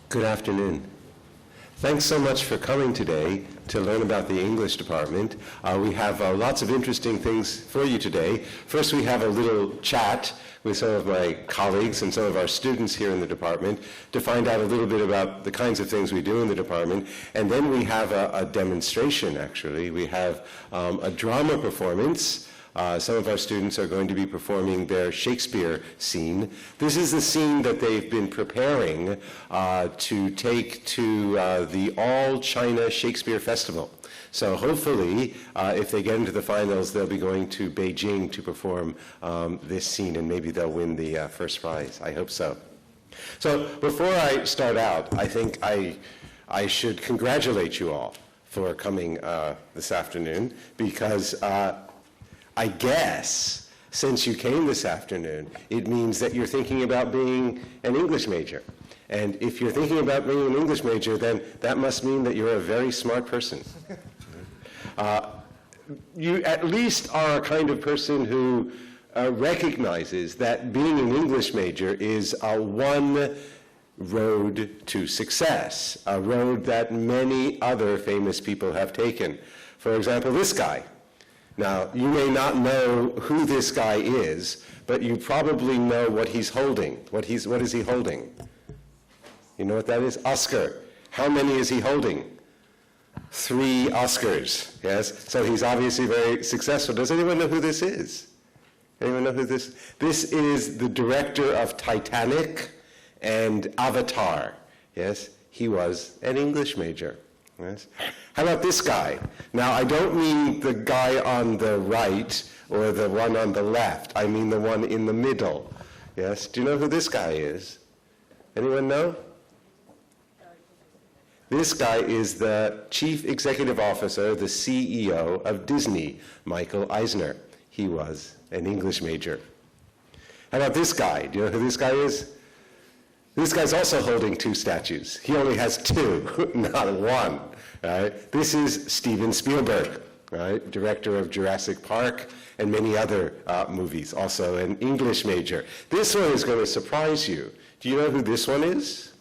Good afternoon. Thanks so much for coming today to learn about the English department. We have lots of interesting things for you today. First, we have a little chat with some of my colleagues and some of our students here in the department to find out a little bit about the kinds of things we do in the department. And then we have a demonstration, actually. We have a drama performance. Some of our students are going to be performing their Shakespeare scene. This is the scene that they've been preparing to take to the All China Shakespeare Festival. So hopefully, if they get into the finals, they'll be going to Beijing to perform this scene, and maybe they'll win the first prize. I hope so. So before I start out, I think I should congratulate you all for coming this afternoon, because I guess, since you came this afternoon, it means that you're thinking about being an English major. And if you're thinking about being an English major, then that must mean that you're a very smart person. You at least are a kind of person who recognizes that being an English major is one road to success, a road that many other famous people have taken. For example, this guy. Now, you may not know who this guy is, but you probably know what he's holding. What is he holding? You know what that is? Oscar. How many is he holding? 3 Oscars, yes? So he's obviously very successful. Does anyone know who this is? Anyone know who this is? This is the director of Titanic and Avatar, yes? He was an English major. Yes. How about this guy? Now, I don't mean the guy on the right or the one on the left. I mean the one in the middle. Yes? Do you know who this guy is? Anyone know? This guy is the Chief Executive Officer, the CEO of Disney, Michael Eisner. He was an English major. How about this guy? Do you know who this guy is? This guy's also holding 2 statues. He only has 2, not 1. Right? This is Steven Spielberg, right? Director of Jurassic Park and many other movies, also an English major. This one is going to surprise you. Do you know who this one is?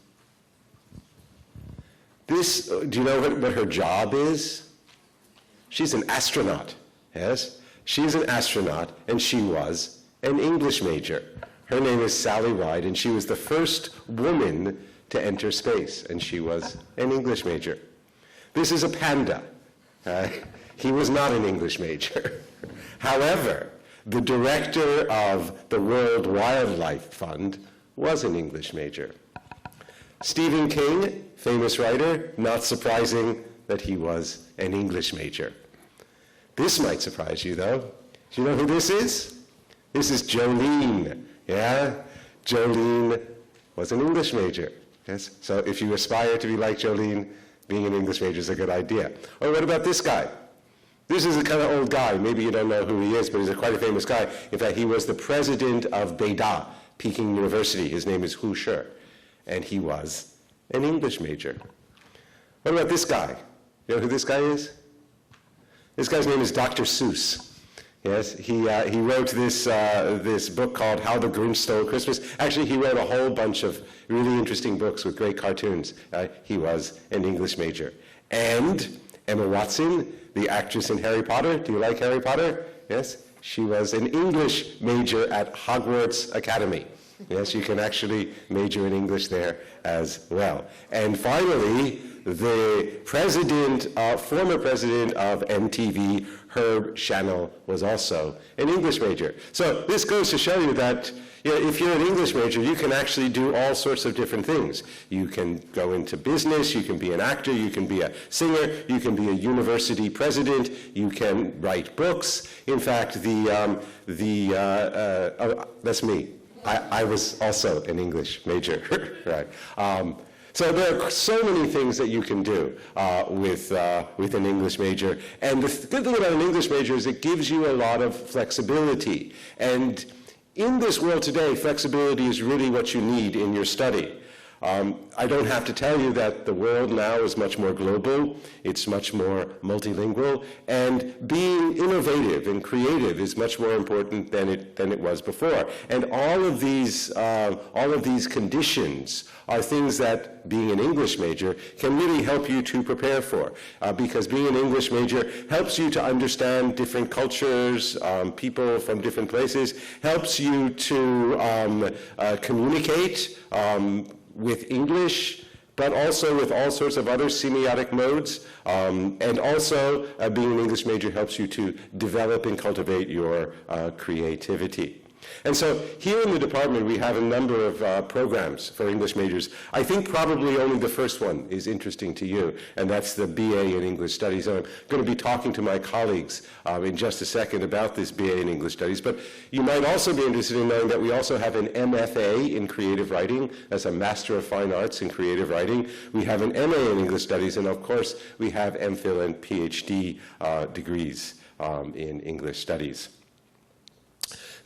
Do you know what her job is? She's an astronaut, yes? She's an astronaut, and she was an English major. Her name is Sally Ride, and she was the first woman to enter space, and she was an English major. This is a panda. He was not an English major. However, the director of the World Wildlife Fund was an English major. Stephen King, famous writer, not surprising that he was an English major. This might surprise you, though. Do you know who this is? This is Jolene. Yeah, Jolene was an English major. Yes, so if you aspire to be like Jolene, being an English major is a good idea. Or what about this guy? This is a kind of old guy. Maybe you don't know who he is, but he's quite a famous guy. In fact, he was the president of Beida, Peking University. His name is Hu Shi, and he was an English major. What about this guy? You know who this guy is? This guy's name is Dr. Seuss. Yes, he wrote this book called How the Grinch Stole Christmas. Actually, he wrote a whole bunch of really interesting books with great cartoons. He was an English major. And Emma Watson, the actress in Harry Potter. Do you like Harry Potter? Yes, she was an English major at Hogwarts Academy. Yes, you can actually major in English there as well. And finally, the former president of MTV, Herb Channel, was also an English major. So this goes to show you that if you're an English major, you can actually do all sorts of different things. You can go into business, you can be an actor, you can be a singer, you can be a university president, you can write books. In fact, that's me. I was also an English major, right? So there are so many things that you can do with an English major. And the good thing about an English major is it gives you a lot of flexibility. And in this world today, flexibility is really what you need in your study. I don't have to tell you that the world now is much more global, it's much more multilingual, and being innovative and creative is much more important than it was before. And all of these conditions are things that being an English major can really help you to prepare for, because being an English major helps you to understand different cultures, people from different places, helps you to communicate with English, but also with all sorts of other semiotic modes. And also, being an English major helps you to develop and cultivate your creativity. And so here in the department, we have a number of programs for English majors. I think probably only the first one is interesting to you, and that's the BA in English Studies. And I'm going to be talking to my colleagues in just a second about this BA in English Studies. But you might also be interested in knowing that we also have an MFA in Creative Writing. That's a Master of Fine Arts in Creative Writing. We have an MA in English Studies, and of course, we have MPhil and PhD degrees in English Studies.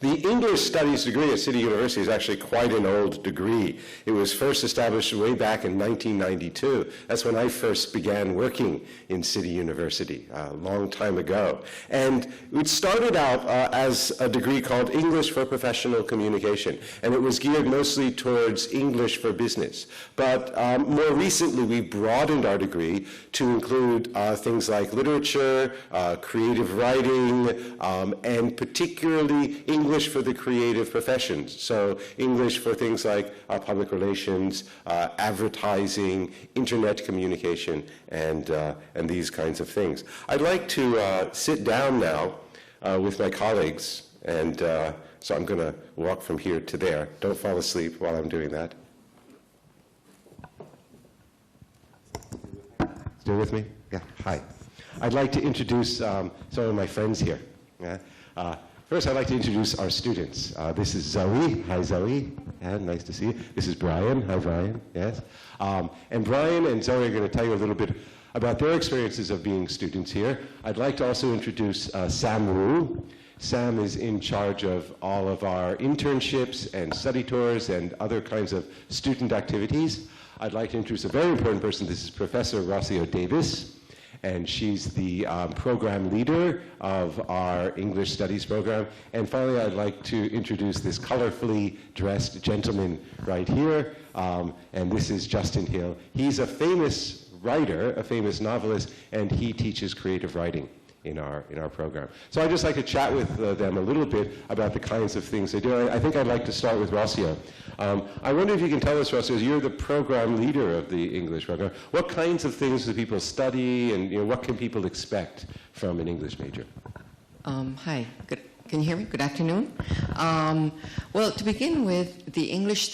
The English Studies degree at City University is actually quite an old degree. It was first established way back in 1992. That's when I first began working in City University, a long time ago. And it started out as a degree called English for Professional Communication, and it was geared mostly towards English for business. But more recently, we broadened our degree to include things like literature, creative writing, and particularly English for the creative professions. So English for things like public relations, advertising, internet communication, and these kinds of things. I'd like to sit down now with my colleagues, and so I'm going to walk from here to there. Don't fall asleep while I'm doing that. Still with me? Yeah, hi. I'd like to introduce some of my friends here. Yeah? First, I'd like to introduce our students. This is Zoe. Hi, Zoe. Yeah, nice to see you. This is Brian. Hi, Brian. Yes. And Brian and Zoe are going to tell you a little bit about their experiences of being students here. I'd like to also introduce Sam Wu. Sam is in charge of all of our internships and study tours and other kinds of student activities. I'd like to introduce a very important person. This is Professor Rocio Davis. And she's the program leader of our English Studies program. And finally, I'd like to introduce this colorfully dressed gentleman right here. And this is Justin Hill. He's a famous writer, a famous novelist, and he teaches creative writing in our program. So I'd just like to chat with them a little bit about the kinds of things they do. I think I'd like to start with Rocio. I wonder if you can tell us, Rocio, you're the program leader of the English program. What kinds of things do people study, and what can people expect from an English major? Hi, good. Can you hear me? Good afternoon. Well, to begin with, the English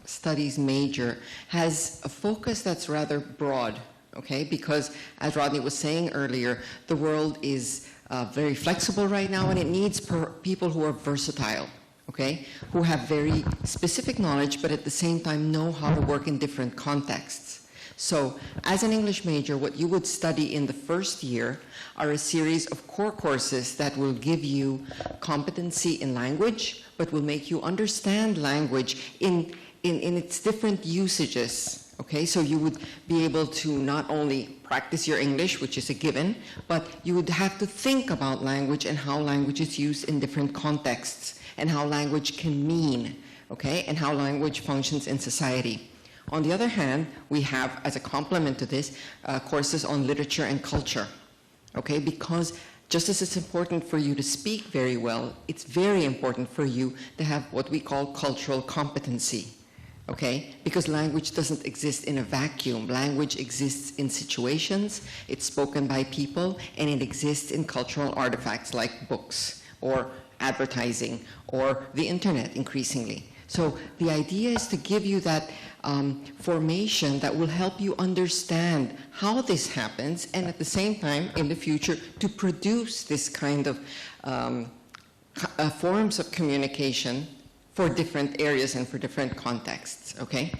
Studies major has a focus that's rather broad. Okay, because as Rodney was saying earlier, the world is very flexible right now, and it needs people who are versatile, okay, who have very specific knowledge, but at the same time know how to work in different contexts. So as an English major, what you would study in the first year are a series of core courses that will give you competency in language, but will make you understand language in its different usages. Okay, so you would be able to not only practice your English, which is a given, but you would have to think about language and how language is used in different contexts, and how language can mean, okay, and how language functions in society. On the other hand, we have, as a complement to this, courses on literature and culture, okay, because just as it's important for you to speak very well, it's very important for you to have what we call cultural competency. Okay, because language doesn't exist in a vacuum. Language exists in situations, it's spoken by people, and it exists in cultural artifacts like books or advertising or the internet increasingly. So the idea is to give you that formation that will help you understand how this happens, and at the same time, in the future, to produce this kind of forms of communication for different areas and for different contexts, okay?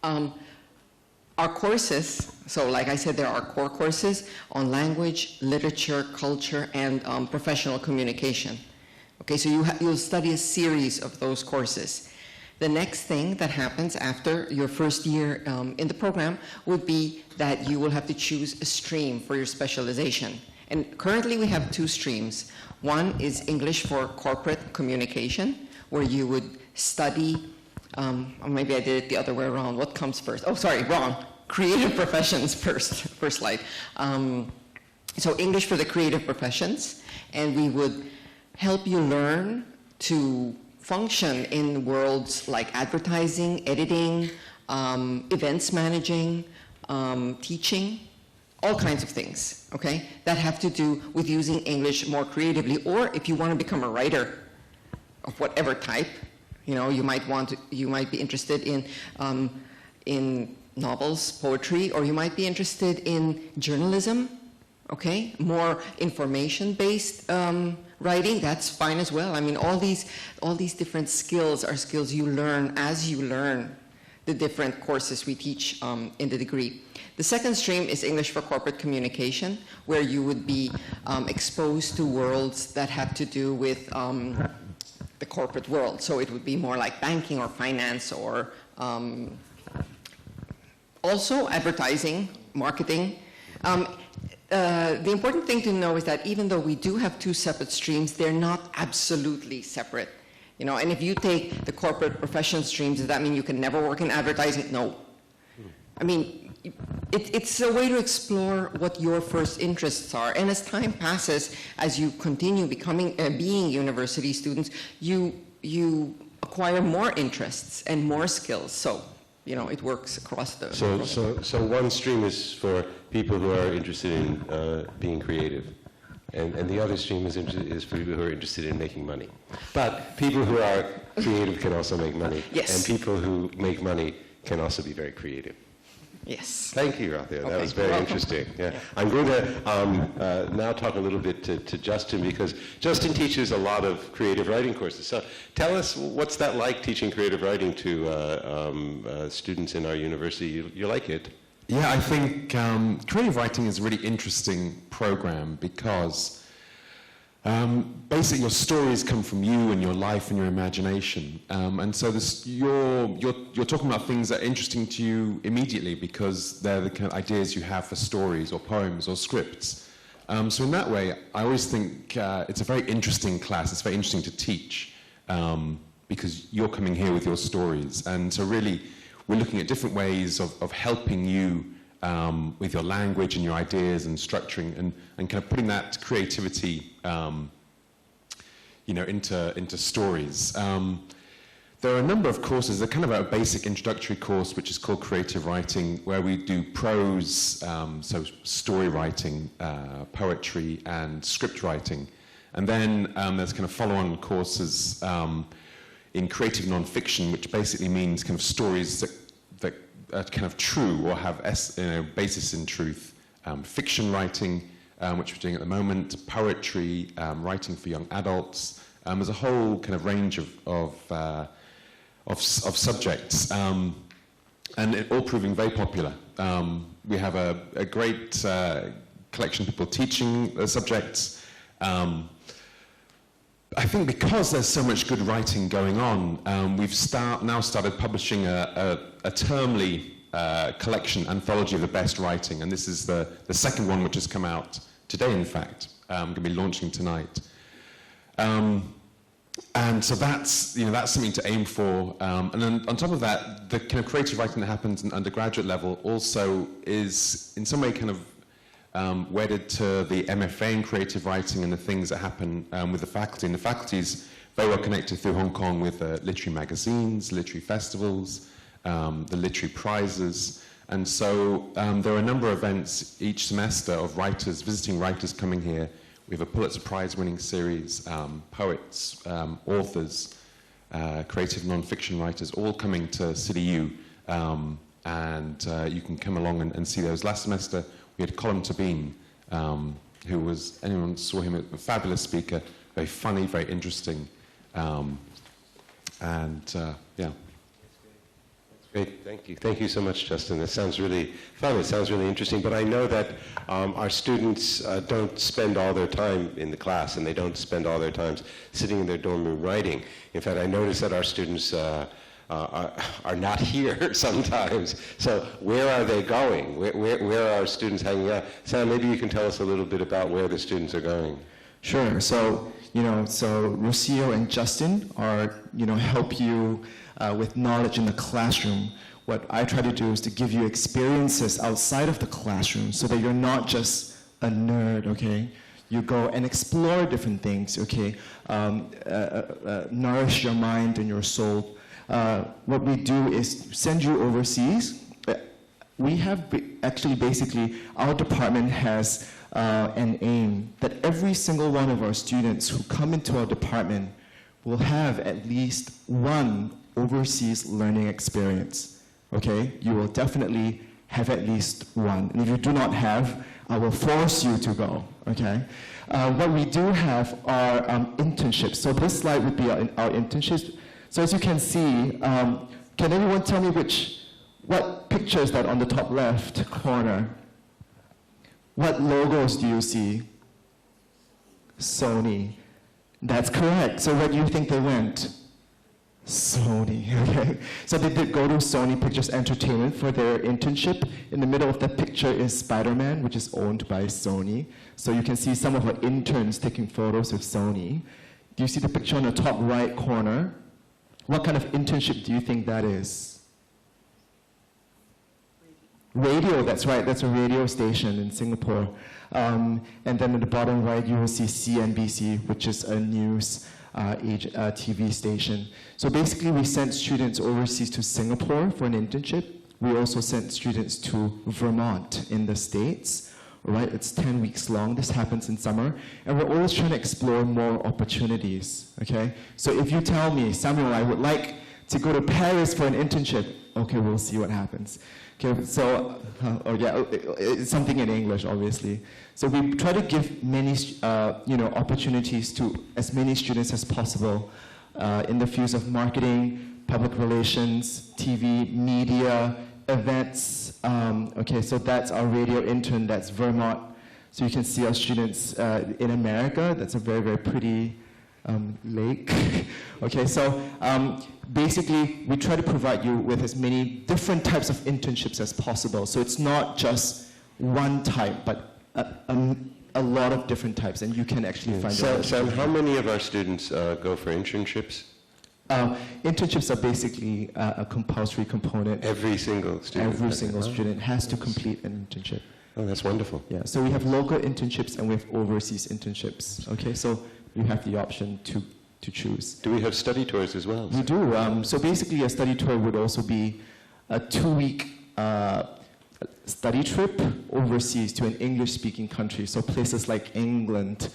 Our courses, so like I said, there are core courses on language, literature, culture, and professional communication. Okay, so you'll study a series of those courses. The next thing that happens after your first year in the program would be that you will have to choose a stream for your specialization. And currently we have two streams. One is English for corporate communication, where you would study, or maybe I did it the other way around. What comes first? Oh, sorry, wrong. Creative professions first slide. So English for the creative professions, and we would help you learn to function in worlds like advertising, editing, events managing, teaching, all kinds of things, okay, that have to do with using English more creatively. Or if you want to become a writer of whatever type, you know, you might be interested in novels, poetry, or you might be interested in journalism, okay, more information-based writing. That's fine as well. I mean, all these different skills are skills you learn as you learn the different courses we teach in the degree. The second stream is English for corporate communication, where you would be exposed to worlds that have to do with the corporate world. So it would be more like banking or finance, or also advertising, marketing. The important thing to know is that even though we do have two separate streams, they're not absolutely separate. You know, and if you take the corporate profession streams, does that mean you can never work in advertising? No. I mean, it's a way to explore what your first interests are. And as time passes, as you continue being university students, you acquire more interests and more skills. So, you know, it works across the... So one stream is for people who are interested in being creative, and the other stream is for people who are interested in making money. But people who are creative can also make money. Yes. And people who make money can also be very creative. Yes. Thank you, Rathia. That Okay, was very you're welcome. interesting. Yeah. I'm going to now talk a little bit to Justin, because Justin teaches a lot of creative writing courses. So tell us, what's that like, teaching creative writing to students in our university? You like it? Yeah, I think creative writing is a really interesting program because basically your stories come from you and your life and your imagination, and so you're talking about things that are interesting to you immediately because they're the kind of ideas you have for stories or poems or scripts. So in that way, I always think it's a very interesting class. It's very interesting to teach because you're coming here with your stories, and so really we're looking at different ways of helping you with your language and your ideas and structuring and kind of putting that creativity you know, into stories. There are a number of courses. There's kind of a basic introductory course which is called Creative Writing, where we do prose, so story writing, poetry and script writing. And then there's kind of follow-on courses in creative non-fiction, which basically means kind of stories that are kind of true or have basis in truth. Fiction writing, which we're doing at the moment, poetry, writing for young adults. There's a whole kind of range of subjects, and all proving very popular. We have a great collection of people teaching the subjects. I think because there's so much good writing going on, we've now started publishing a termly collection, anthology of the best writing, and this is the second one, which has come out today, in fact. Going to be launching tonight. And so that's something to aim for. And then on top of that, the kind of creative writing that happens at undergraduate level also is in some way kind of wedded to the MFA in creative writing and the things that happen with the faculty. And the faculty is very well connected through Hong Kong with literary magazines, literary festivals, the literary prizes. And so there are a number of events each semester of writers, visiting writers coming here. We have a Pulitzer Prize winning series, poets, authors, creative non-fiction writers, all coming to City U. And you can come along and see those. Last semester, we had Colin Tabine, who was, anyone saw him, a fabulous speaker, very funny, very interesting. Yeah. Great, thank you. Thank you so much, Justin. It sounds really fun. It sounds really interesting. But I know that our students don't spend all their time in the class, and they don't spend all their time sitting in their dorm room writing. In fact, I noticed that our students are not here sometimes. So where are they going? Where are our students hanging out? Sam, maybe you can tell us a little bit about where the students are going. Sure. So, so Rocio and Justin are, help you with knowledge in the classroom. What I try to do is to give you experiences outside of the classroom so that you're not just a nerd, okay? You go and explore different things, okay? Nourish your mind and your soul. What we do is send you overseas. We have actually basically, our department has an aim that every single one of our students who come into our department will have at least one overseas learning experience, okay? You will definitely have at least one. And if you do not have, I will force you to go, okay? What we do have are internships. So this slide would be our internships. So as you can see, can everyone tell me what picture is that on the top left corner? What logos do you see? Sony. That's correct. So where do you think they went? Sony, okay. So they did go to Sony Pictures Entertainment for their internship. In the middle of that picture is Spider-Man, which is owned by Sony. So you can see some of our interns taking photos with Sony. Do you see the picture on the top right corner? What kind of internship do you think that is? Radio, that's right. That's a radio station in Singapore. And then at the bottom right, you will see CNBC, which is a news TV station. So basically, we sent students overseas to Singapore for an internship. We also sent students to Vermont in the States. Right? It's 10 weeks long. This happens in summer. And we're always trying to explore more opportunities. Okay? So if you tell me, Samuel, I would like to go to Paris for an internship, okay, we'll see what happens. Okay, so, it's something in English, obviously. So we try to give many, opportunities to as many students as possible in the fields of marketing, public relations, TV, media, events. Okay, so that's our radio intern, that's Vermont. So you can see our students in America. That's a very, very pretty lake. Okay, so basically, we try to provide you with as many different types of internships as possible. So it's not just one type, but a lot of different types, and you can actually find out. Sam, how many of our students go for internships? Internships are basically a compulsory component. Every single student? Every single student has to complete an internship. Oh, that's wonderful. Yeah, so we have local internships and we have overseas internships. Okay, so you have the option to choose. Do we have study tours as well? We do. So basically, a study tour would also be a 2-week study trip overseas to an English-speaking country. So places like England,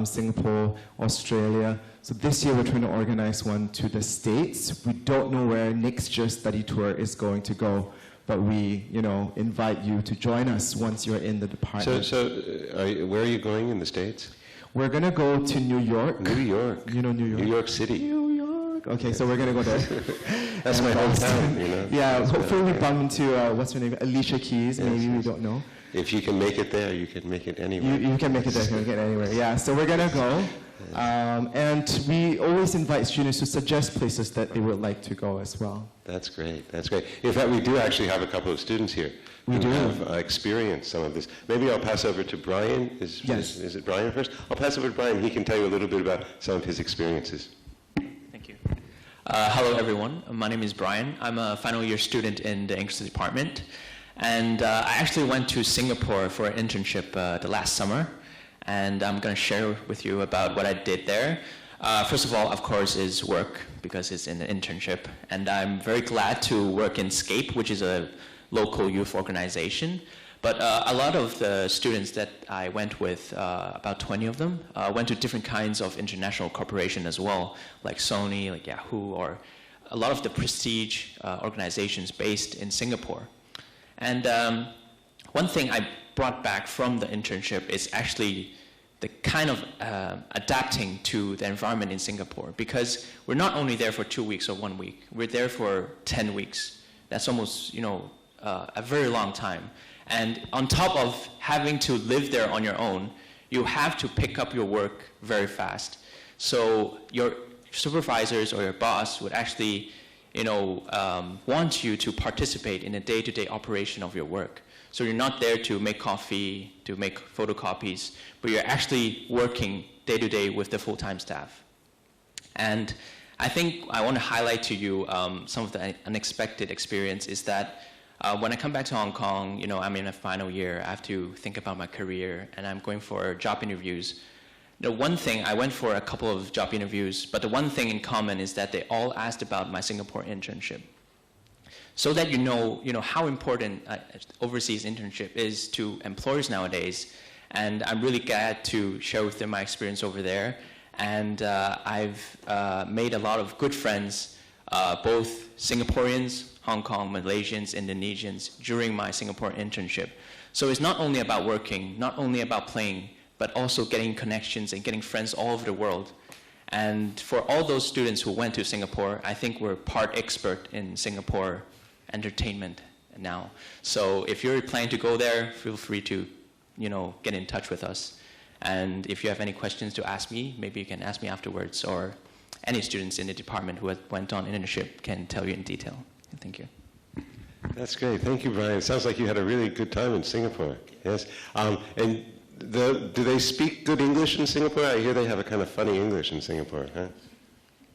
Singapore, Australia. So this year, we're trying to organize one to the States. We don't know where next year's study tour is going to go, but we, invite you to join us once you're in the department. So where are you going in the States? We're going to go to New York. New York. You know New York? New York City. New York. Okay, so we're going to go there. That's my hometown, Yeah, That's hopefully we bump into, what's her name? Alicia Keys, Yes, maybe, we yes. don't know. If you can make it there, you can make it anywhere. You can make it there, you can get anywhere. Yeah, so we're going to go. And we always invite students to suggest places that they would like to go as well. That's great. That's great. In fact, we do actually have a couple of students here who have experienced some of this. Maybe I'll pass over to Brian. Yes. Is it Brian first? I'll pass over to Brian. He can tell you a little bit about some of his experiences. Thank you. Hello, everyone. My name is Brian. I'm a final year student in the English department. And I actually went to Singapore for an internship the last summer. And I'm going to share with you about what I did there. First of all, of course, is work, because it's in an internship. And I'm very glad to work in SCAPE, which is a local youth organization. But a lot of the students that I went with, about 20 of them, went to different kinds of international corporations as well, like Sony, like Yahoo, or a lot of the prestige organizations based in Singapore. And one thing I brought back from the internship is actually the kind of adapting to the environment in Singapore, because we're not only there for 2 weeks or 1 week, we're there for 10 weeks. That's almost, a very long time. And on top of having to live there on your own, you have to pick up your work very fast. So your supervisors or your boss would actually want you to participate in the day-to-day operation of your work. So you're not there to make coffee, to make photocopies, but you're actually working day-to-day with the full-time staff. And I think I want to highlight to you some of the unexpected experience is that when I come back to Hong Kong, I'm in a final year, I have to think about my career, and I'm going for job interviews. The one thing, I went for a couple of job interviews, but the one thing in common is that they all asked about my Singapore internship. So that you know how important overseas internship is to employers nowadays. And I'm really glad to share with them my experience over there. And I've made a lot of good friends, both Singaporeans, Hong Kong, Malaysians, Indonesians, during my Singapore internship. So it's not only about working, not only about playing, but also getting connections and getting friends all over the world. And for all those students who went to Singapore, I think we're part expert in Singapore entertainment now. So if you're planning to go there, feel free to, get in touch with us. And if you have any questions to ask me, maybe you can ask me afterwards, or any students in the department who went on internship can tell you in detail. Thank you. That's great. Thank you, Brian. It sounds like you had a really good time in Singapore. Yes. And do they speak good English in Singapore? I hear they have a kind of funny English in Singapore. Huh?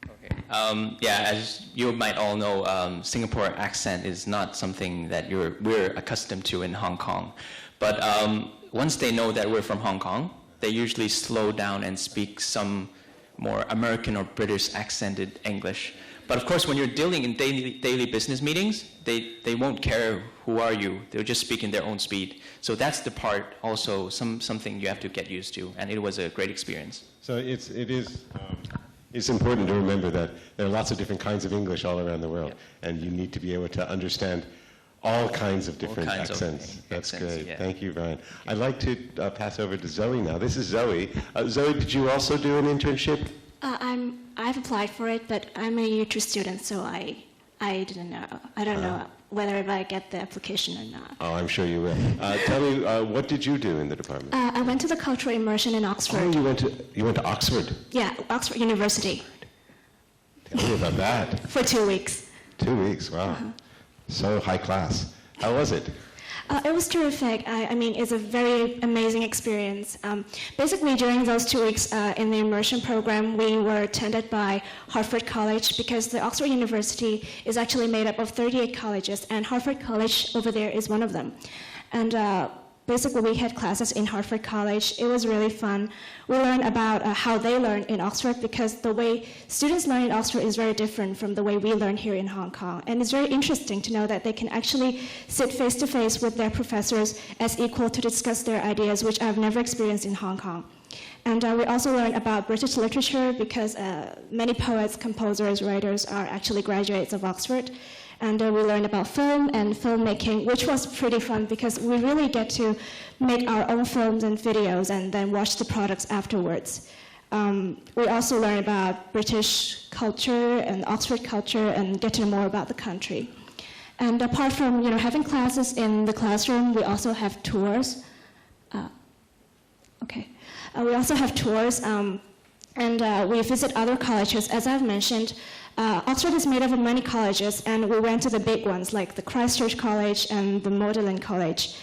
Okay. As you might all know, Singapore accent is not something that we're accustomed to in Hong Kong. But once they know that we're from Hong Kong, they usually slow down and speak some more American or British accented English. But of course, when you're dealing in daily business meetings, they won't care who are you. They'll just speak in their own speed. So that's the part also something you have to get used to, and it was a great experience. So it's important to remember that there are lots of different kinds of English all around the world, and you need to be able to understand all kinds of different accents. That's great. Yeah. Thank you, Brian. I'd like to pass over to Zoe now. This is Zoe. Zoe, did you also do an internship? I've applied for it, but I'm a year 2 student, so I didn't know. I don't know whether I get the application or not. Oh, I'm sure you will. Tell me, what did you do in the department? I went to the cultural immersion in Oxford. Oh, you went to Oxford? Yeah, Oxford University. Tell me about that. For 2 weeks. 2 weeks, wow. So high class. How was it? It was terrific. I mean, it's a very amazing experience. Basically, during those 2 weeks in the immersion program, we were attended by Harvard College because the Oxford University is actually made up of 38 colleges, and Harvard College over there is one of them. And basically, we had classes in Harvard College. It was really fun. We learned about how they learn in Oxford because the way students learn in Oxford is very different from the way we learn here in Hong Kong. And it's very interesting to know that they can actually sit face to face with their professors as equal to discuss their ideas, which I've never experienced in Hong Kong. And we also learned about British literature because many poets, composers, writers are actually graduates of Oxford. And we learned about film and filmmaking, which was pretty fun because we really get to make our own films and videos and then watch the products afterwards. We also learned about British culture and Oxford culture and get to know more about the country. And apart from having classes in the classroom, we also have tours. We also have tours, and we visit other colleges. As I've mentioned, Oxford is made up of many colleges, and we went to the big ones like the Christchurch College and the Magdalen College.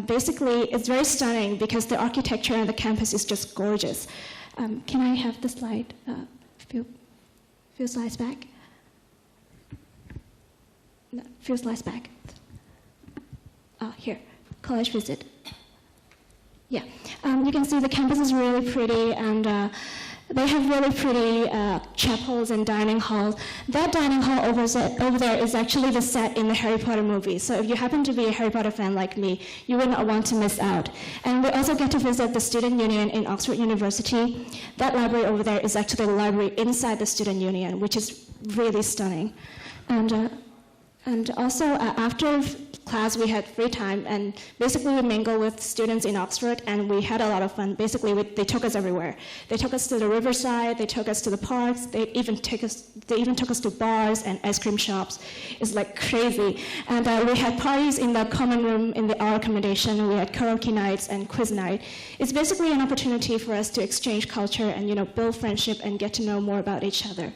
Basically, it's very stunning because the architecture and the campus is just gorgeous. Can I have the slide? Few slides back. No, few slides back. Here, college visit. Yeah, you can see the campus is really pretty, and they have really pretty chapels and dining halls. That dining hall over there is actually the set in the Harry Potter movies. So if you happen to be a Harry Potter fan like me, you would not want to miss out. And we also get to visit the Student Union in Oxford University. That library over there is actually the library inside the Student Union, which is really stunning. And also, after class, we had free time, and basically we mingled with students in Oxford, and we had a lot of fun. Basically, they took us everywhere. They took us to the riverside, they took us to the parks, they even took us to bars and ice cream shops. It's like crazy. And we had parties in the common room in our accommodation. We had karaoke nights and quiz night. It's basically an opportunity for us to exchange culture and build friendship and get to know more about each other.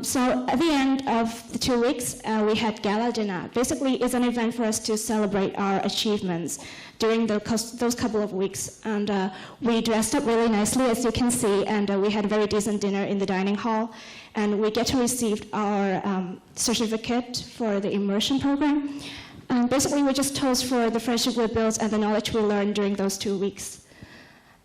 So at the end of the 2 weeks, we had gala dinner. Basically, it's an event for us to celebrate our achievements during those couple of weeks. And we dressed up really nicely, as you can see, and we had a very decent dinner in the dining hall. And we get to receive our certificate for the immersion program. And basically, we just toast for the friendship we built and the knowledge we learned during those 2 weeks.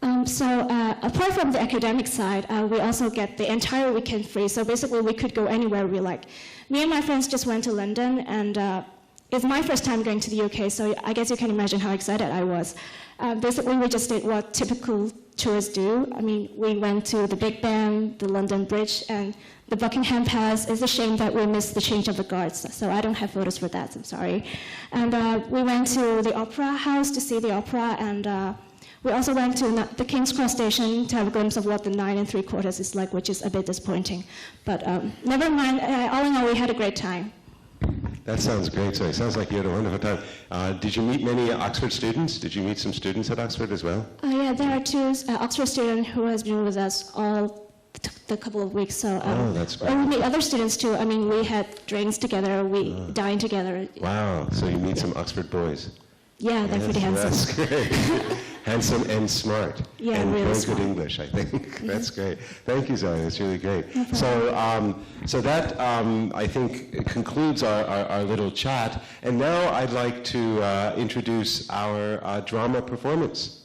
Apart from the academic side, we also get the entire weekend free. So basically, we could go anywhere we like. Me and my friends just went to London, and it's my first time going to the UK, so I guess you can imagine how excited I was. Basically, we just did what typical tourists do. I mean, we went to the Big Ben, the London Bridge, and the Buckingham Palace. It's a shame that we missed the change of the guards, so I don't have photos for that, I'm sorry. And we went to the Opera House to see the opera, and we also went to the King's Cross station to have a glimpse of what the 9 3/4 is like, which is a bit disappointing. But never mind, all in all, we had a great time. That sounds great, Zoe. Sounds like you had a wonderful time. Did you meet many Oxford students? Did you meet some students at Oxford as well? Yeah, there are 2 Oxford students who has been with us all the couple of weeks. So, that's great. And we meet other students too. I mean, we had drinks together, we dined together. Wow, so you meet some Oxford boys. Yeah, they're pretty handsome. That's great. Handsome and smart. Yeah, and really very smart. good English, I think. That's great. Thank you, Zoe. That's really great. So that, I think, concludes our little chat. And now I'd like to introduce our drama performance.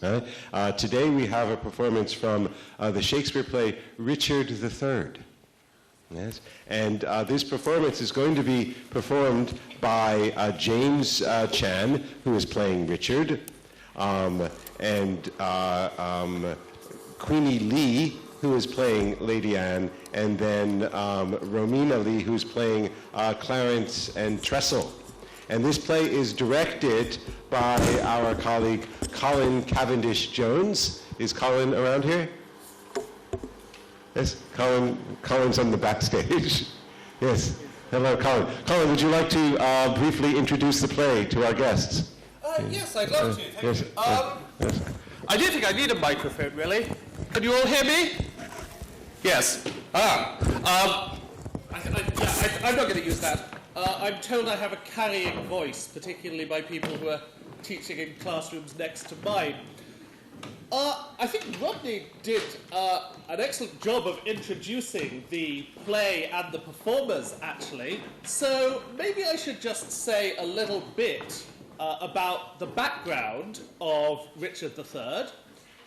Today we have a performance from the Shakespeare play Richard III. Yes, and this performance is going to be performed by James Chan, who is playing Richard, and Queenie Lee, who is playing Lady Anne, and then Romina Lee, who's playing Clarence and Tressel. And this play is directed by our colleague Colin Cavendish-Jones. Is Colin around here? Yes, Colin's on the backstage. Yes, hello, Colin. Colin, would you like to briefly introduce the play to our guests? Yes, I'd love to. Thank yes, you. yes. I don't think I need a microphone, really. Can you all hear me? Yes. I'm not going to use that. I'm told I have a carrying voice, particularly by people who are teaching in classrooms next to mine. I think Rodney did an excellent job of introducing the play and the performers, actually. So maybe I should just say a little bit about the background of Richard III.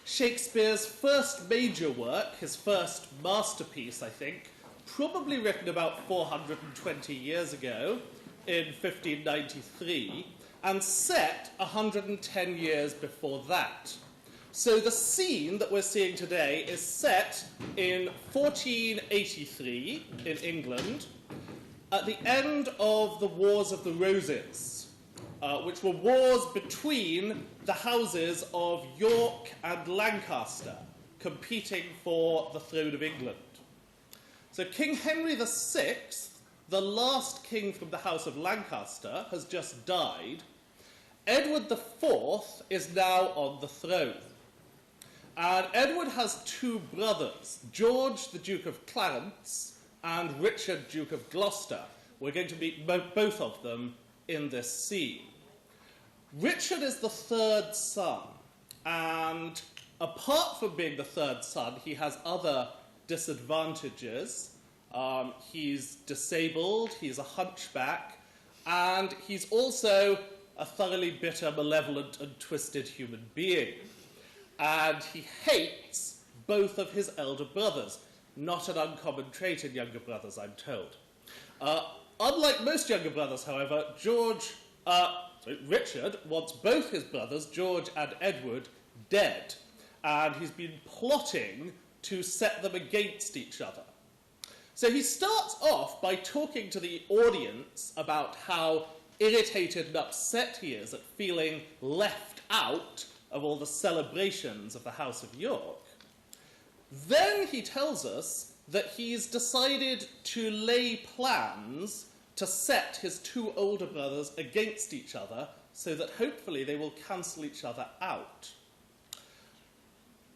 Shakespeare's first major work, his first masterpiece, I think, probably written about 420 years ago in 1593, and set 110 years before that. So the scene that we're seeing today is set in 1483 in England, at the end of the Wars of the Roses, which were wars between the houses of York and Lancaster, competing for the throne of England. So King Henry VI, the last king from the House of Lancaster, has just died. Edward IV is now on the throne. And Edward has 2 brothers, George, the Duke of Clarence, and Richard, Duke of Gloucester. We're going to meet both of them in this scene. Richard is the 3rd son, and apart from being the 3rd son, he has other disadvantages. He's disabled, he's a hunchback, and he's also a thoroughly bitter, malevolent, and twisted human being. And he hates both of his elder brothers. Not an uncommon trait in younger brothers, I'm told. Unlike most younger brothers, however, Richard wants both his brothers, George and Edward, dead. And he's been plotting to set them against each other. So he starts off by talking to the audience about how irritated and upset he is at feeling left out of all the celebrations of the House of York. Then he tells us that he's decided to lay plans to set his 2 older brothers against each other so that hopefully they will cancel each other out.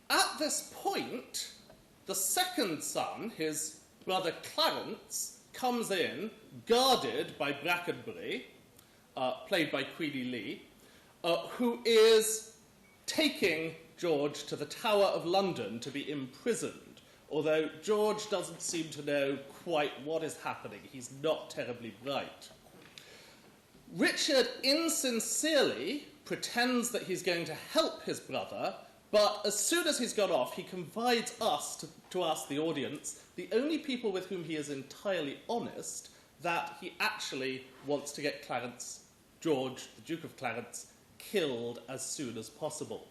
At this point, the 2nd son, his brother Clarence comes in, guarded by Brackenbury, played by Queenie Lee, who is taking George to the Tower of London to be imprisoned, although George doesn't seem to know quite what is happening. He's not terribly bright. Richard insincerely pretends that he's going to help his brother, but as soon as he's got off, he confides to us, the audience, the only people with whom he is entirely honest, that he actually wants to get George, the Duke of Clarence, killed as soon as possible.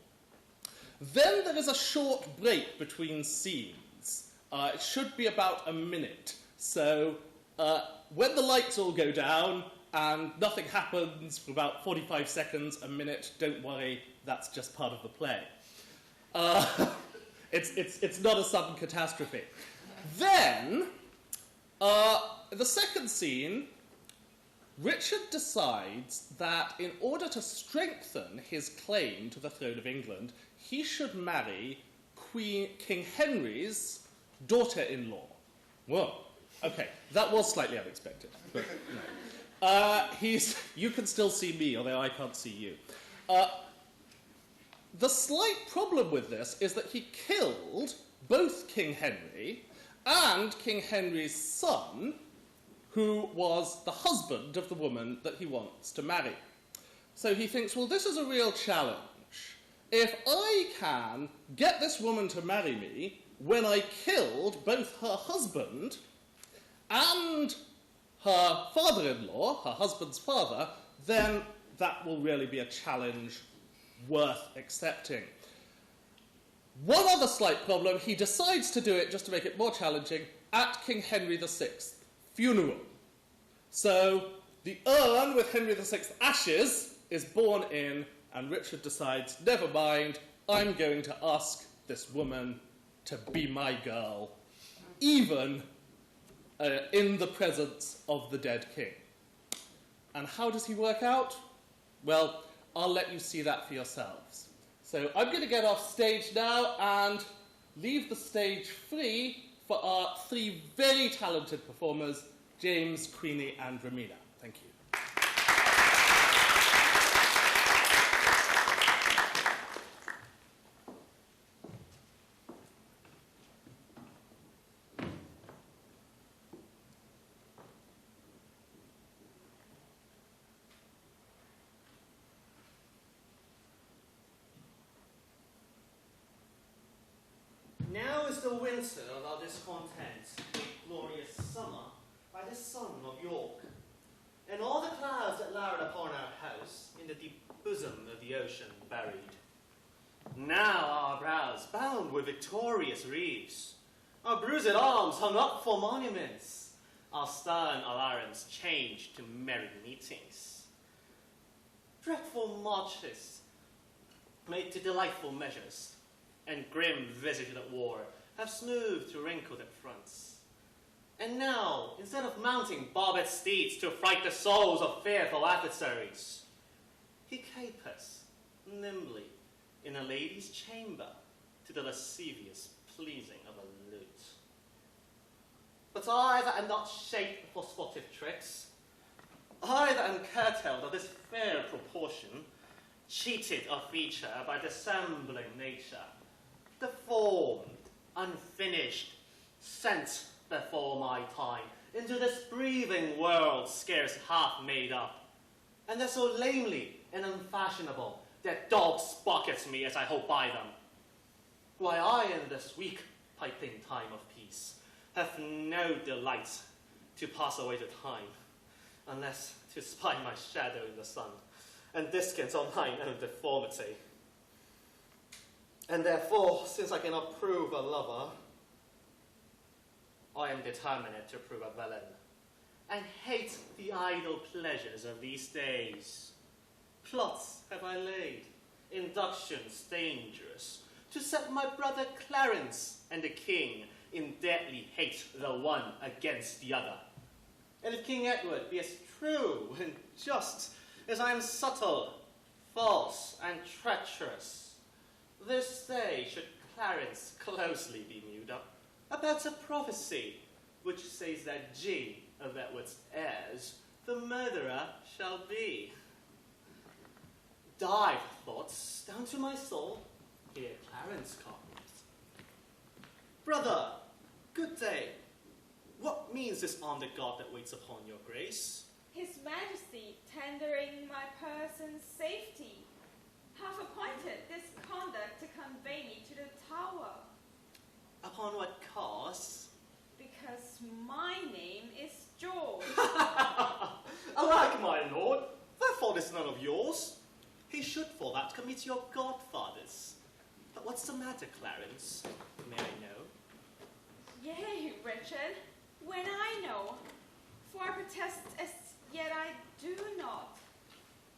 Then there is a short break between scenes. It should be about a minute. So when the lights all go down and nothing happens for about 45 seconds, a minute, don't worry, that's just part of the play. It's not a sudden catastrophe. Then, the second scene, Richard decides that in order to strengthen his claim to the throne of England, he should marry King Henry's daughter-in-law. Whoa, okay, that was slightly unexpected, but no. You can still see me, although I can't see you. The slight problem with this is that he killed both King Henry and King Henry's son, who was the husband of the woman that he wants to marry. So he thinks, well, this is a real challenge. If I can get this woman to marry me when I killed both her husband and her father-in-law, her husband's father, then that will really be a challenge worth accepting. One other slight problem, he decides to do it, just to make it more challenging, at King Henry VI's funeral. So the urn with Henry VI's ashes is borne in, and Richard decides, never mind, I'm going to ask this woman to be my girl, even in the presence of the dead king. And how does he work out? Well, I'll let you see that for yourselves. So I'm going to get off stage now and leave the stage free for our three very talented performers, James, Queenie, and Romina. Thank you. Now is the winter of our discontent, glorious summer by the son of York, and all the clouds that lowered upon our house in the deep bosom of the ocean buried. Now our brows bound with victorious wreaths, our bruised arms hung up for monuments, our stern alarums changed to merry meetings. Dreadful marches made to delightful measures, and grim visaged at war have smoothed to wrinkled at fronts. And now, instead of mounting barbed steeds to fright the souls of fearful adversaries, he capers nimbly in a lady's chamber to the lascivious pleasing of a lute. But I that am not shaped for sportive tricks, I that am curtailed of this fair proportion, cheated of feature by dissembling nature, deformed, unfinished, sent before my time into this breathing world scarce half made up, and they're so lamely and unfashionable that dogs bark at me as I hold by them. Why, I in this weak piping time of peace have no delight to pass away the time, unless to spy my shadow in the sun, and descant on mine own deformity. And therefore, since I cannot prove a lover, I am determined to prove a villain, and hate the idle pleasures of these days. Plots have I laid, inductions dangerous, to set my brother Clarence and the king in deadly hate the one against the other. And if King Edward be as true and just as I am subtle, false, and treacherous, this day should Clarence closely be mewed up about a prophecy which says that G of Edward's heirs, the murderer shall be. Dive thoughts down to my soul, here Clarence comes. Brother, good day. What means this armed guard that waits upon your grace? His Majesty, tendering my person's safety, have appointed this conduct to convey me to the tower. Upon what cause? Because my name is George. Alack, my lord, that fault is none of yours. He should for that commit your godfather's. But what's the matter, Clarence? May I know? Yea, Richard, when I know, for I protest as yet I do not.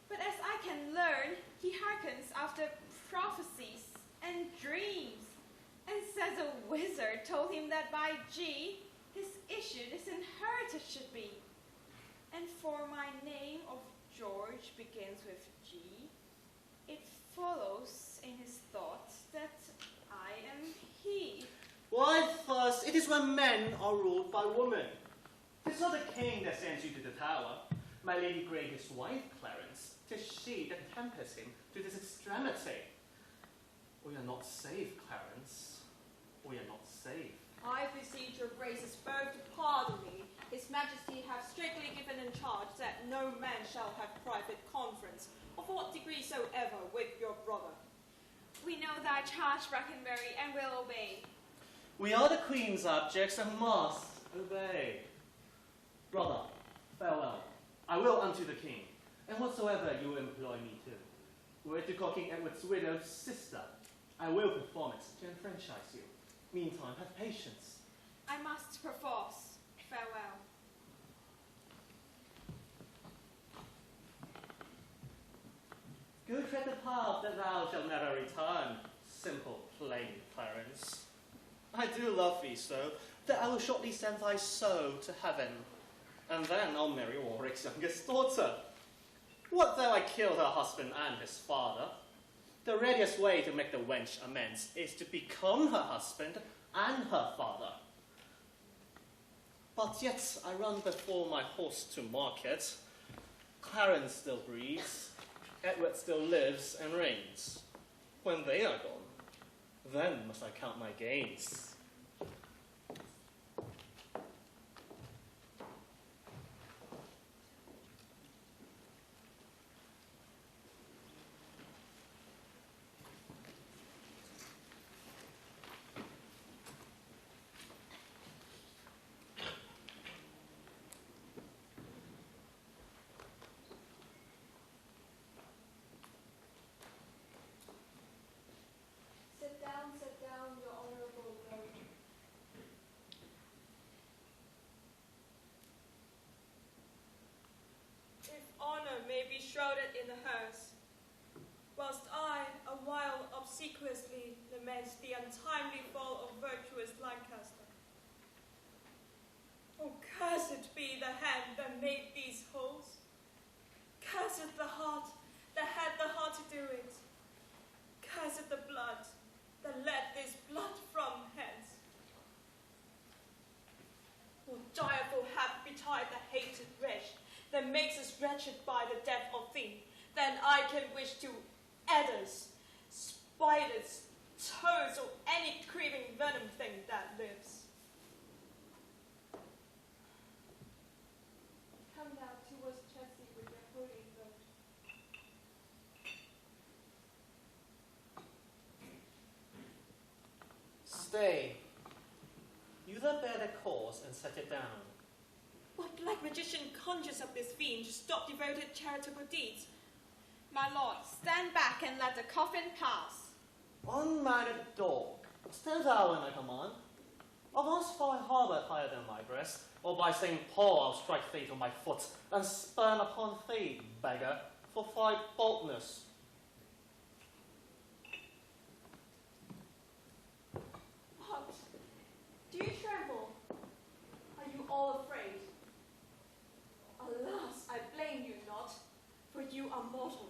But as I can learn, he hearkens after prophecies and dreams, and says a wizard told him that by G, his issue, his inheritance should be. And for my name of George begins with G, it follows in his thoughts that I am he. Why, first, it is when men are ruled by women. Tis not the king that sends you to the tower. My Lady Grey, his wife, Clarence, 'tis she that tempers him to this extremity. We are not safe, Clarence. We are not safe. I beseech your graces both to pardon me. His Majesty hath strictly given in charge that no man shall have private conference, of what degree soever, with your brother. We know thy charge, Brackenbury, and will obey. We are the Queen's objects and must obey. Brother, farewell. I will unto the king, and whatsoever you employ me to. Were it to call King Edward's widowed sister, I will perform it to enfranchise you. Meantime, have patience. I must perforce. Farewell. Go tread the path that thou shalt never return, simple, plain Clarence. I do love thee so, that I will shortly send thy soul to heaven, and then I'll marry Warwick's youngest daughter. What though I kill her husband and his father? The readiest way to make the wench amends is to become her husband and her father. But yet I run before my horse to market. Clarence still breathes, Edward still lives and reigns. When they are gone, then must I count my gains. Sit down, your honorable lord. If honor may be shrouded in a hearse, whilst I, a while obsequiously lament the untimely fall of virtuous Lancaster. Oh, cursed be the hand that made these holes. Cursed the heart that had the heart to do it. Cursed the blood that led this blood from hence. Oh, direful hath betide the hated wretch that makes us wretched by the death of thee, than I can wish to adders, spiders, toads, or any creeping venom thing that lives. Come now towards Chelsea with your holy vote. Stay. You that bear the cause and set it down. What black magician conjures up this fiend to stop devoted charitable deeds? My lord, stand back and let the coffin pass. Unmannered dog, stand thou when I command. Of us far harbour higher than my breast, or by St. Paul I'll strike thee from my foot, and spurn upon thee, beggar, for thy boldness. What? Do you tremble? Are you all afraid? Alas, I blame you not, for you are mortal,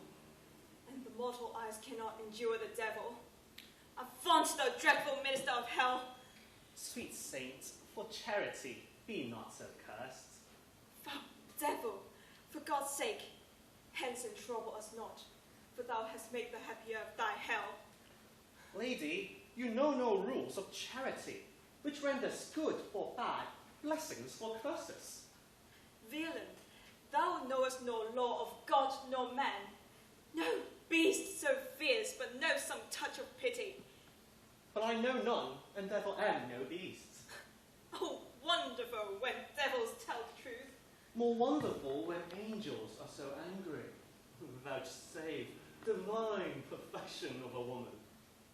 and the mortal eyes cannot endure the devil. Avaunt, thou dreadful minister of hell! Sweet saint, for charity, Be not so cursed. Foul devil, for God's sake, hence and trouble us not, for thou hast made the happier of thy hell. Lady, you know no rules of charity, which renders good for bad, blessings for curses. Villain, thou knowest no law of God nor man. No beast so fierce, but know some touch of pity. But I know none, and therefore am no beast. Oh, wonderful when devils tell the truth. More wonderful when angels are so angry. Vouchsafe, divine perfection of a woman.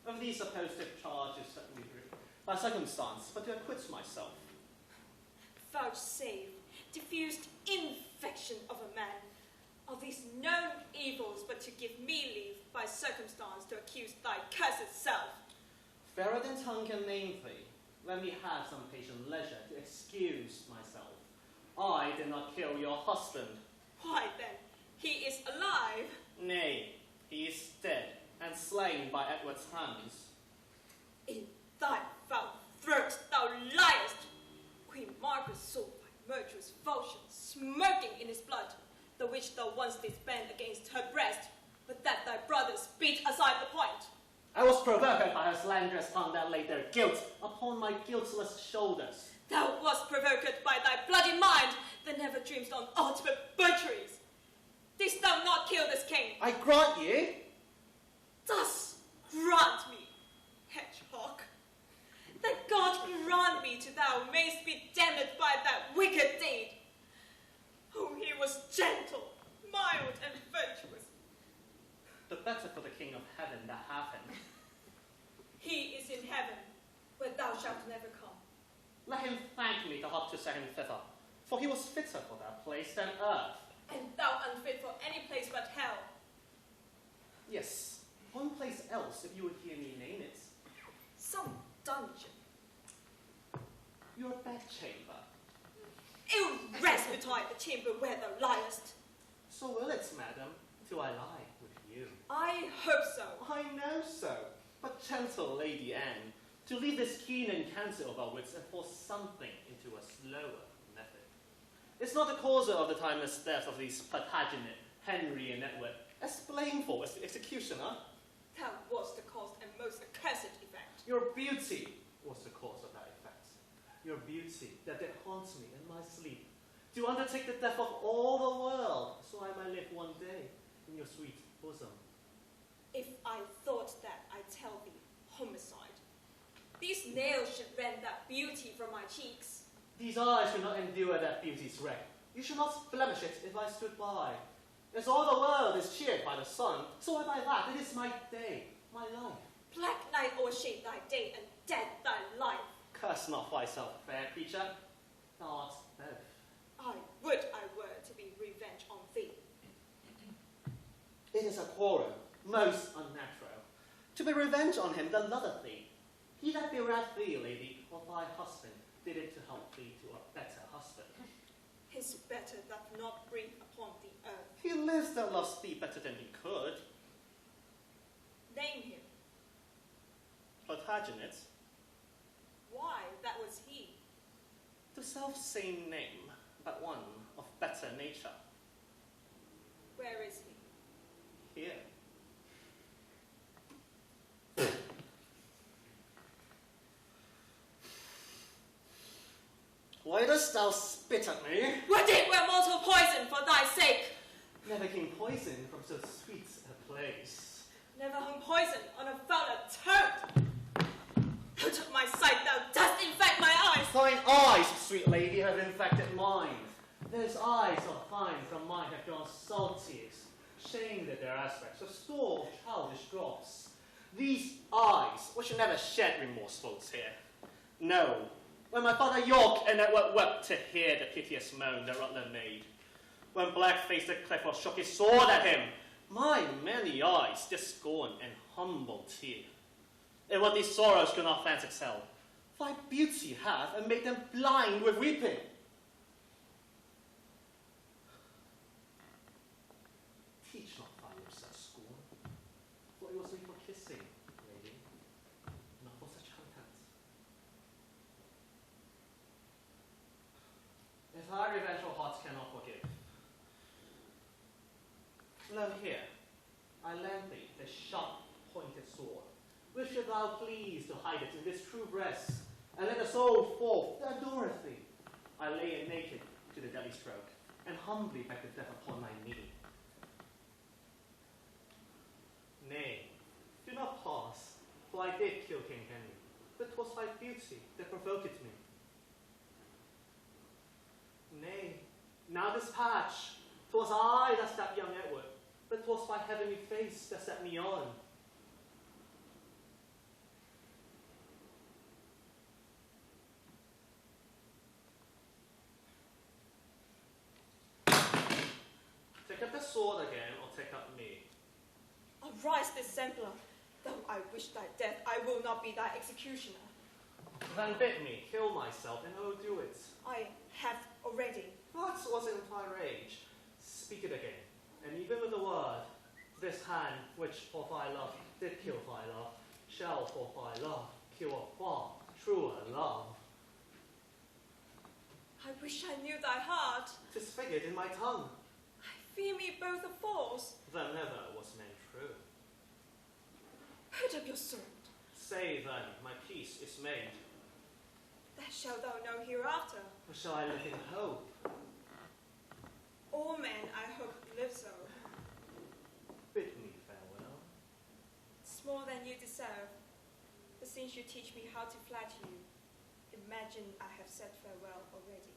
Of these supposed charges set me free by circumstance, but to acquit myself. Vouchsafe, diffused infection of a man, of these known evils, but to give me leave by circumstance to accuse thy cursed self. Fairer than tongue can name thee. Let me have some patient leisure to excuse myself. I did not kill your husband. Why then, he is alive. Nay, he is dead and slain by Edward's hands. In thy foul throat thou liest. Queen Margaret saw thy murderous vulture smirking in his blood, the which thou once didst bend against her breast, but that thy brothers beat aside the point. I was provoked by her slanderous tongue that laid their guilt upon my guiltless shoulders. Thou wast provoked by thy bloody mind that never dreams on aught but butcheries. Didst thou not kill this king? I grant ye. Thus grant me, hedgehog, that God grant me to thou mayst be damned by that wicked deed. Oh, he was gentle, mild, and virtuous. The better for the King of Heaven that have him. He is in heaven, where thou shalt never come. Let him thank me to hop to set him thither, for he was fitter for that place than earth. And thou unfit for any place but hell. Yes, one place else, if you would hear me name it. Some dungeon. Your bedchamber. Ill rest betide the chamber where thou liest. So will it, madam, till I lie with you. I hope so. I know so. But gentle Lady Anne, to leave this keen encounter of our wits and force something into a slower method. It's not the cause of the timeless death of these Plantagenet, Henry and Edward, as blamed for as the executioner. Thou wast the cause and most accursed effect. Your beauty was the cause of that effect. Your beauty that did haunt me in my sleep, to undertake the death of all the world, so I might live one day in your sweet bosom. If I thought that, I tell thee, homicide. These nails should rend that beauty from my cheeks. These eyes should not endure that beauty's wreck. You should not blemish it if I stood by. As all the world is cheered by the sun, so I by that. It is my day, my life. Black night o'ershade thy day, and dead thy life. Curse not thyself, fair creature. Thou art both. I would I were to be revenge on thee. It is a quarrel, most unnatural. To be revenge on him that loveth thee. He that berat thee, lady, or thy husband, did it to help thee to a better husband. His better doth not breathe upon the earth. He lives that loves thee better than he could. Name him. Plantagenet, Why, that was he. the self-same name, but one of better nature. Where is he? Here. Why dost thou spit at me? Would it were mortal poison for thy sake! Never came poison from so sweet a place. Never hung poison on a fouler toad! Out of my sight, thou dost infect my eyes! Thine eyes, sweet lady, have infected mine. Those eyes of thine from mine have grown saltiest, shamed at their aspects, a store of childish drops. These eyes, which should never shed remorseful tear. No, when my father York and Edward wept to hear the piteous moan that Rutland made, when black-faced Clifford shook his sword at him, my many eyes did scorn and humble tear. And what these sorrows could not fancy excel, thy beauty hath and made them blind with weeping. Teach not thy lips such scorn, for it was made for kissing, lady, not for such content. entire revengeful hearts cannot forgive. Lo here, I lend thee this sharp-pointed sword. Wish thou please to hide it in this true breast, and let the soul forth that adoreth thee. I lay it naked to the deadly stroke, and humbly beg the death upon my knee. Nay, do not pause, for I did kill King Henry, but 'twas thy beauty that provoked me. Nay, now dispatch, 'twas I that stabbed young Edward, but 'twas thy heavenly face that set me on. Take up the sword again, or take up me. Arise, dissembler. Though I wish thy death, I will not be thy executioner. Then bid me kill myself, and I will do it. I have already. That was in thy rage. Speak it again, and even with a word, this hand which for thy love did kill thy love, shall for thy love kill a far truer love. I wish I knew thy heart. 'Tis figured in my tongue. I fear me both are false. That never was meant true. Put up your sword. Say then, my peace is made. That shalt thou know hereafter. Or shall I live in hope? All men, I hope, live so. Bid me farewell. It's more than you deserve. But since you teach me how to flatter you, imagine I have said farewell already.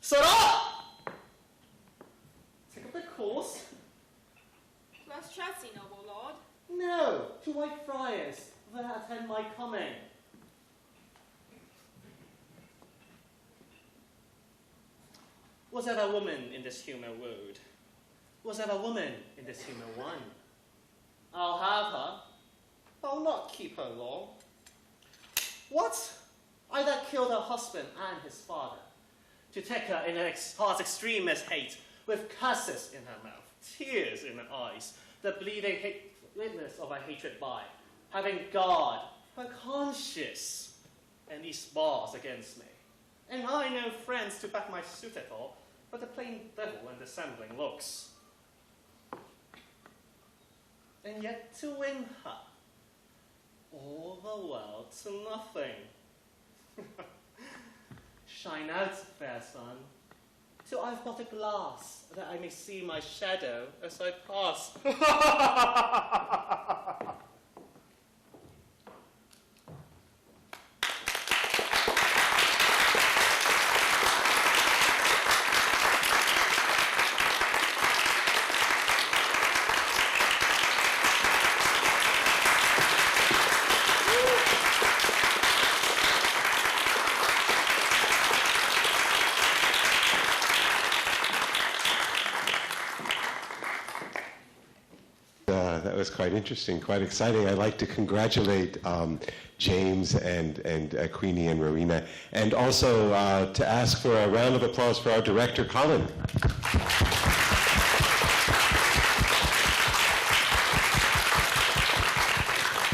Sirrah! Take up the course? To Stratsy, noble lord. No, to Whitefriars, that attend my coming. Was there a woman in this human wood? Was there a woman in this human one? I'll have her. I'll not keep her long. What? I that killed her husband and his father, to take her in her heart's extremest hate, with curses in her mouth, tears in her eyes, the bleeding witness of her hatred by, having guard her conscience, and these bars against me. And I no friends to back my suit at all, but the plain devil and dissembling looks. And yet to win her, all the world to nothing. Shine out, fair sun, till I've got a glass, that I may see my shadow as I pass. That was quite interesting, quite exciting. I'd like to congratulate James and Queenie and Rowena, and also to ask for a round of applause for our director, Colin.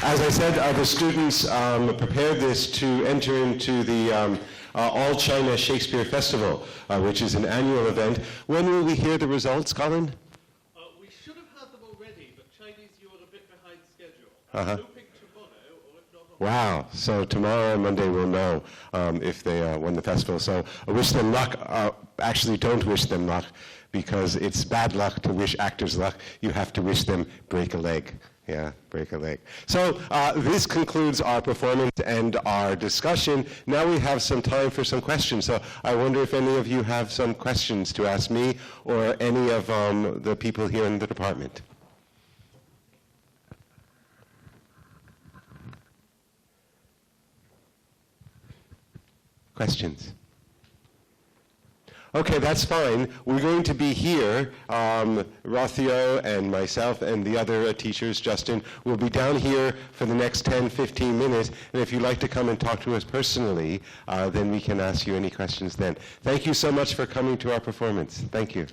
As I said, the students prepared this to enter into the All China Shakespeare Festival, which is an annual event. When will we hear the results, Colin? We should have had them already, but Chinese, you are a bit behind schedule. Uh-huh. Hoping tomorrow, or if not... Wow. So tomorrow, Monday, we'll know if they won the festival. So I wish them luck. Actually, don't wish them luck, because it's bad luck to wish actors luck. You have to wish them break a leg. Yeah, break a leg. So this concludes our performance and our discussion. Now we have some time for some questions. So I wonder if any of you have some questions to ask me or any of the people here in the department. Questions? Okay, that's fine. We're going to be here, Rothio and myself and the other teachers, Justin, will be down here for the next 10, 15 minutes. And if you'd like to come and talk to us personally, then we can ask you any questions then. Thank you so much for coming to our performance. Thank you.